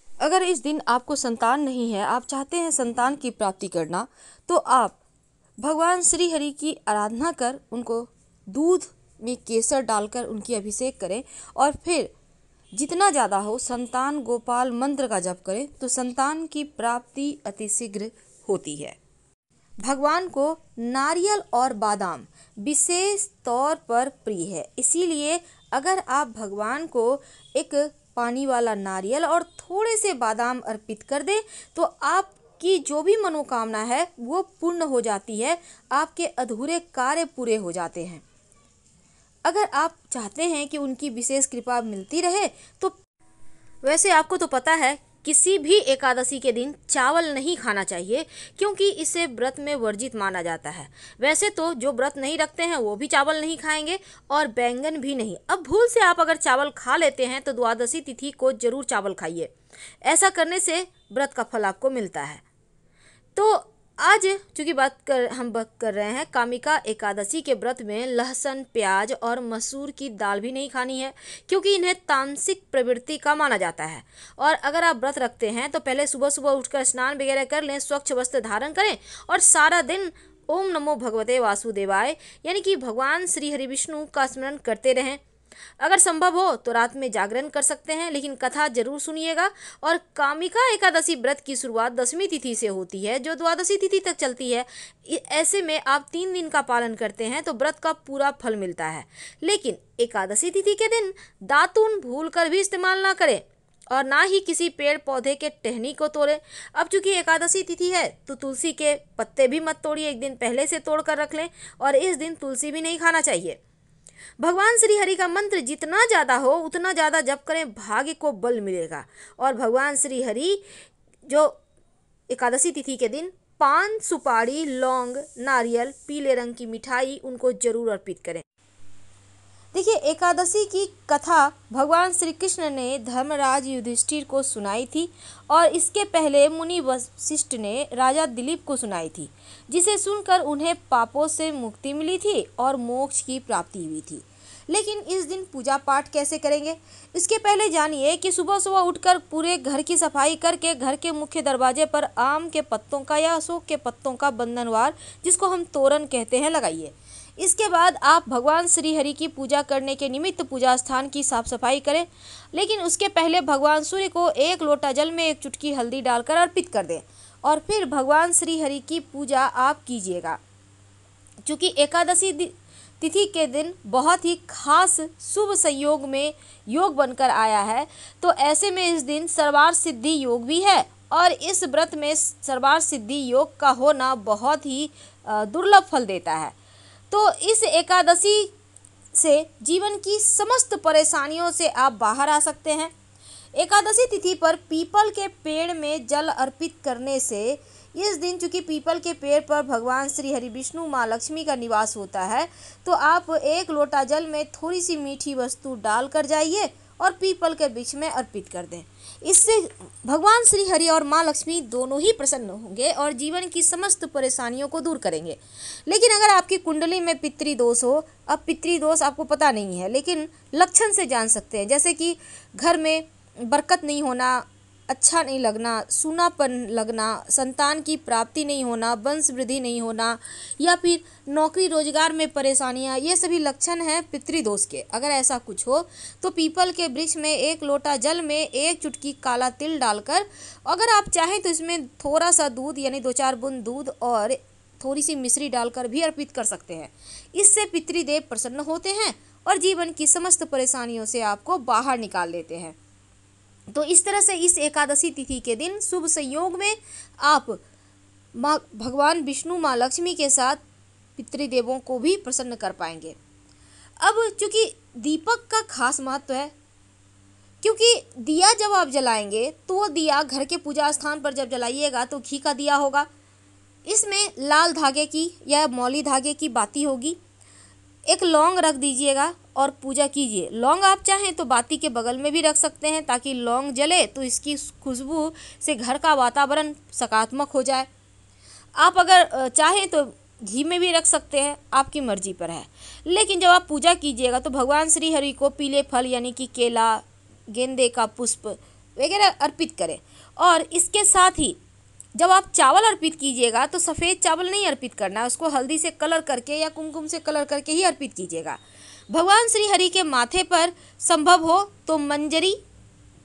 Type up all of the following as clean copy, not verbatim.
अगर इस दिन आपको संतान नहीं है, आप चाहते हैं संतान की प्राप्ति करना, तो आप भगवान श्री हरि की आराधना कर उनको दूध में केसर डालकर उनकी अभिषेक करें और फिर जितना ज़्यादा हो संतान गोपाल मंत्र का जप करें तो संतान की प्राप्ति अतिशीघ्र होती है। भगवान को नारियल और बादाम विशेष तौर पर प्रिय है, इसीलिए अगर आप भगवान को एक पानी वाला नारियल और थोड़े से बादाम अर्पित कर दें तो आपकी जो भी मनोकामना है वो पूर्ण हो जाती है, आपके अधूरे कार्य पूरे हो जाते हैं। अगर आप चाहते हैं कि उनकी विशेष कृपा मिलती रहे तो वैसे आपको तो पता है किसी भी एकादशी के दिन चावल नहीं खाना चाहिए, क्योंकि इसे व्रत में वर्जित माना जाता है। वैसे तो जो व्रत नहीं रखते हैं वो भी चावल नहीं खाएंगे और बैंगन भी नहीं। अब भूल से आप अगर चावल खा लेते हैं तो द्वादशी तिथि को जरूर चावल खाइए, ऐसा करने से व्रत का फल आपको मिलता है। तो आज चूँकि हम बात कर रहे हैं कामिका एकादशी के व्रत में लहसुन, प्याज और मसूर की दाल भी नहीं खानी है, क्योंकि इन्हें तामसिक प्रवृत्ति का माना जाता है। और अगर आप व्रत रखते हैं तो पहले सुबह सुबह उठकर स्नान वगैरह कर लें, स्वच्छ वस्त्र धारण करें और सारा दिन ओम नमो भगवते वासुदेवाय यानी कि भगवान श्री हरि विष्णु का स्मरण करते रहें। अगर संभव हो तो रात में जागरण कर सकते हैं, लेकिन कथा जरूर सुनिएगा। और कामिका एकादशी व्रत की शुरुआत 10वीं तिथि से होती है जो द्वादशी तिथि तक चलती है। ऐसे में आप 3 दिन का पालन करते हैं तो व्रत का पूरा फल मिलता है। लेकिन एकादशी तिथि के दिन दातून भूल कर भी इस्तेमाल ना करें और ना ही किसी पेड़ पौधे के टहनी को तोड़ें। अब चूंकि एकादशी तिथि है तो तुलसी के पत्ते भी मत तोड़िए, एक दिन पहले से तोड़ कर रख लें और इस दिन तुलसी भी नहीं खाना चाहिए। भगवान श्री हरि का मंत्र जितना ज़्यादा हो उतना ज़्यादा जप करें, भाग्य को बल मिलेगा। और भगवान श्री हरि जो एकादशी तिथि के दिन पान, सुपारी, लौंग, नारियल, पीले रंग की मिठाई उनको जरूर अर्पित करें। देखिए, एकादशी की कथा भगवान श्री कृष्ण ने धर्मराज युधिष्ठिर को सुनाई थी और इसके पहले मुनि वशिष्ठ ने राजा दिलीप को सुनाई थी, जिसे सुनकर उन्हें पापों से मुक्ति मिली थी और मोक्ष की प्राप्ति हुई थी। लेकिन इस दिन पूजा पाठ कैसे करेंगे, इसके पहले जानिए कि सुबह सुबह उठकर पूरे घर की सफाई करके घर के मुख्य दरवाजे पर आम के पत्तों का या अशोक के पत्तों का बंधनवार, जिसको हम तोरण कहते हैं, लगाइए। इसके बाद आप भगवान श्री हरि की पूजा करने के निमित्त पूजा स्थान की साफ सफाई करें, लेकिन उसके पहले भगवान सूर्य को 1 लोटा जल में 1 चुटकी हल्दी डालकर अर्पित कर दें और फिर भगवान श्री हरि की पूजा आप कीजिएगा। चूँकि एकादशी तिथि के दिन बहुत ही खास शुभ संयोग में योग बनकर आया है, तो ऐसे में इस दिन सर्वार्थ सिद्धि योग भी है और इस व्रत में सर्वार्थ सिद्धि योग का होना बहुत ही दुर्लभ फल देता है। तो इस एकादशी से जीवन की समस्त परेशानियों से आप बाहर आ सकते हैं। एकादशी तिथि पर पीपल के पेड़ में जल अर्पित करने से इस दिन चूँकि पीपल के पेड़ पर भगवान श्री हरि विष्णु माँ लक्ष्मी का निवास होता है, तो आप 1 लोटा जल में थोड़ी सी मीठी वस्तु डाल कर जाइए और पीपल के वृक्ष में अर्पित कर दें। इससे भगवान श्री हरि और माँ लक्ष्मी दोनों ही प्रसन्न होंगे और जीवन की समस्त परेशानियों को दूर करेंगे। लेकिन अगर आपकी कुंडली में पितृदोष हो, अब पितृदोष आपको पता नहीं है लेकिन लक्षण से जान सकते हैं, जैसे कि घर में बरकत नहीं होना, अच्छा नहीं लगना, सूनापन लगना, संतान की प्राप्ति नहीं होना, वंश वृद्धि नहीं होना या फिर नौकरी रोजगार में परेशानियां, ये सभी लक्षण हैं पितृदोष के। अगर ऐसा कुछ हो तो पीपल के वृक्ष में 1 लोटा जल में 1 चुटकी काला तिल डालकर, अगर आप चाहें तो इसमें थोड़ा सा दूध यानी 2-4 बूंद दूध और थोड़ी सी मिश्री डालकर भी अर्पित कर सकते हैं। इससे पितृदेव प्रसन्न होते हैं और जीवन की समस्त परेशानियों से आपको बाहर निकाल लेते हैं। तो इस तरह से इस एकादशी तिथि के दिन शुभ संयोग में आप भगवान विष्णु माँ लक्ष्मी के साथ पितृदेवों को भी प्रसन्न कर पाएंगे। अब चूँकि दीपक का खास महत्व है, क्योंकि दिया जब आप जलाएंगे तो दिया घर के पूजा स्थान पर जब जलाइएगा तो घी का दिया होगा, इसमें लाल धागे की या मौली धागे की बाती होगी। एक लौंग रख दीजिएगा और पूजा कीजिए। लौंग आप चाहें तो बाती के बगल में भी रख सकते हैं ताकि लौंग जले तो इसकी खुशबू से घर का वातावरण सकारात्मक हो जाए। आप अगर चाहें तो घी में भी रख सकते हैं, आपकी मर्जी पर है। लेकिन जब आप पूजा कीजिएगा तो भगवान श्री हरि को पीले फल यानी कि केला, गेंदे का पुष्प, वगैरह अर्पित करें। और इसके साथ ही जब आप चावल अर्पित कीजिएगा तो सफ़ेद चावल नहीं अर्पित करना है, उसको हल्दी से कलर करके या कुमकुम से कलर करके ही अर्पित कीजिएगा। भगवान श्री हरि के माथे पर संभव हो तो मंजरी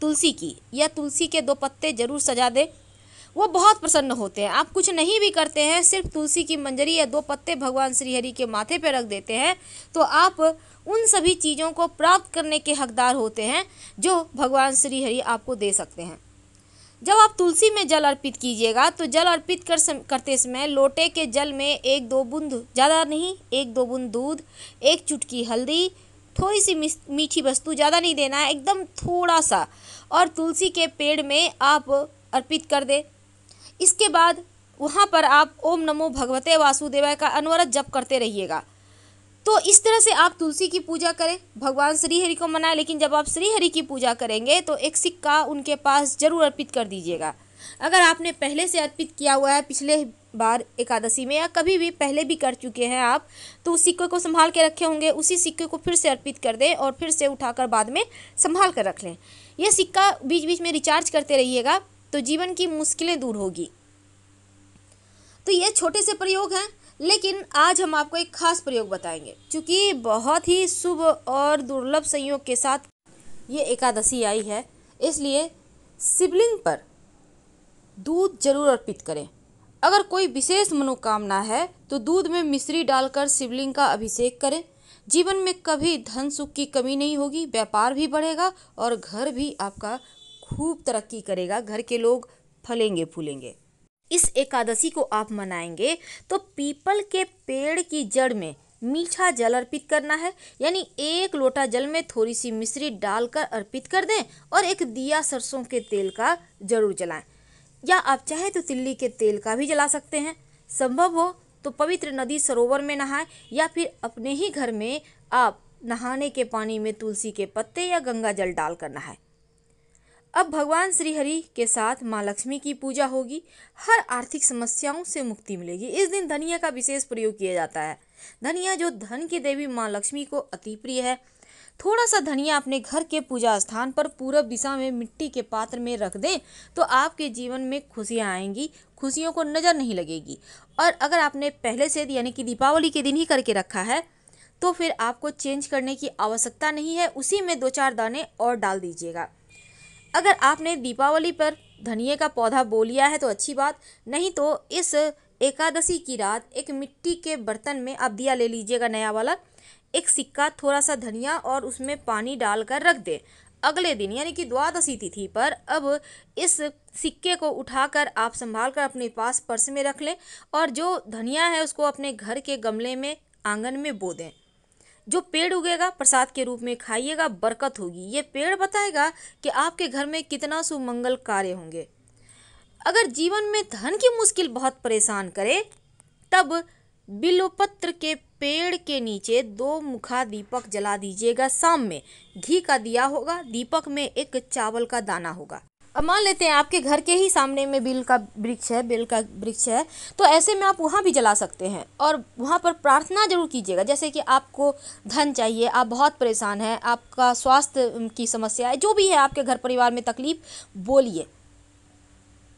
तुलसी की या तुलसी के 2 पत्ते जरूर सजा दें, वो बहुत प्रसन्न होते हैं। आप कुछ नहीं भी करते हैं, सिर्फ तुलसी की मंजरी या 2 पत्ते भगवान श्री हरि के माथे पर रख देते हैं तो आप उन सभी चीज़ों को प्राप्त करने के हकदार होते हैं जो भगवान श्री हरि आपको दे सकते हैं। जब आप तुलसी में जल अर्पित कीजिएगा तो जल अर्पित करते समय लोटे के जल में 1-2 बूंद, ज़्यादा नहीं, 1-2 बूंद दूध, 1 चुटकी हल्दी, थोड़ी सी मीठी वस्तु, ज़्यादा नहीं देना है, एकदम थोड़ा सा, और तुलसी के पेड़ में आप अर्पित कर दें। इसके बाद वहाँ पर आप ओम नमो भगवते वासुदेवाय का अनवरत जप करते रहिएगा। तो इस तरह से आप तुलसी की पूजा करें, भगवान श्री हरि को मनाएं। लेकिन जब आप श्री हरि की पूजा करेंगे तो एक सिक्का उनके पास जरूर अर्पित कर दीजिएगा। अगर आपने पहले से अर्पित किया हुआ है, पिछले बार एकादशी में या कभी भी पहले भी कर चुके हैं आप, तो उस सिक्के को संभाल के रखे होंगे, उसी सिक्के को फिर से अर्पित कर दें और फिर से उठाकर बाद में संभाल कर रख लें। यह सिक्का बीच बीच में रिचार्ज करते रहिएगा तो जीवन की मुश्किलें दूर होगी। तो ये छोटे से प्रयोग हैं, लेकिन आज हम आपको एक खास प्रयोग बताएंगे। क्योंकि बहुत ही शुभ और दुर्लभ संयोग के साथ ये एकादशी आई है, इसलिए शिवलिंग पर दूध जरूर अर्पित करें। अगर कोई विशेष मनोकामना है तो दूध में मिश्री डालकर शिवलिंग का अभिषेक करें। जीवन में कभी धन सुख की कमी नहीं होगी, व्यापार भी बढ़ेगा और घर भी आपका खूब तरक्की करेगा, घर के लोग फलेंगे फूलेंगे। इस एकादशी को आप मनाएंगे तो पीपल के पेड़ की जड़ में मीठा जल अर्पित करना है, यानी 1 लोटा जल में थोड़ी सी मिश्री डालकर अर्पित कर दें और एक दिया सरसों के तेल का जरूर जलाएं, या आप चाहे तो तिल्ली के तेल का भी जला सकते हैं। संभव हो तो पवित्र नदी सरोवर में नहाएं या फिर अपने ही घर में आप नहाने के पानी में तुलसी के पत्ते या गंगा जल डालकर नहाएं। अब भगवान श्री हरि के साथ माँ लक्ष्मी की पूजा होगी, हर आर्थिक समस्याओं से मुक्ति मिलेगी। इस दिन धनिया का विशेष प्रयोग किया जाता है। धनिया जो धन की देवी माँ लक्ष्मी को अति प्रिय है। थोड़ा सा धनिया अपने घर के पूजा स्थान पर पूरब दिशा में मिट्टी के पात्र में रख दें तो आपके जीवन में खुशियाँ आएंगी, खुशियों को नज़र नहीं लगेगी। और अगर आपने पहले से यानी कि दीपावली के दिन ही करके रखा है तो फिर आपको चेंज करने की आवश्यकता नहीं है, उसी में 2-4 दाने और डाल दीजिएगा। अगर आपने दीपावली पर धनिए का पौधा बो लिया है तो अच्छी बात, नहीं तो इस एकादशी की रात एक मिट्टी के बर्तन में आप दिया ले लीजिएगा नया वाला, एक सिक्का, थोड़ा सा धनिया और उसमें पानी डालकर रख दें। अगले दिन यानी कि द्वादशी तिथि पर अब इस सिक्के को उठाकर आप संभाल कर अपने पास पर्स में रख लें और जो धनिया है उसको अपने घर के गमले में आंगन में बो दें। जो पेड़ उगेगा प्रसाद के रूप में खाइएगा, बरकत होगी। ये पेड़ बताएगा कि आपके घर में कितना सुमंगल कार्य होंगे। अगर जीवन में धन की मुश्किल बहुत परेशान करे तब बिल्वपत्र के पेड़ के नीचे 2 मुखा दीपक जला दीजिएगा। शाम में घी का दिया होगा, दीपक में एक चावल का दाना होगा। अब मान लेते हैं आपके घर के ही सामने में बेल का वृक्ष है, तो ऐसे में आप वहाँ भी जला सकते हैं और वहाँ पर प्रार्थना जरूर कीजिएगा। जैसे कि आपको धन चाहिए, आप बहुत परेशान हैं, आपका स्वास्थ्य की समस्या है, जो भी है आपके घर परिवार में तकलीफ, बोलिए,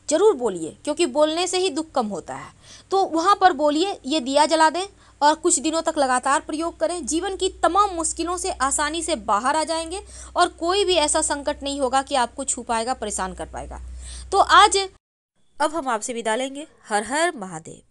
जरूर बोलिए, क्योंकि बोलने से ही दुख कम होता है। तो वहाँ पर बोलिए, ये दिया जला दें और कुछ दिनों तक लगातार प्रयोग करें। जीवन की तमाम मुश्किलों से आसानी से बाहर आ जाएंगे और कोई भी ऐसा संकट नहीं होगा कि आपको छू पाएगा, परेशान कर पाएगा। तो आज अब हम आपसे विदा लेंगे। हर हर महादेव।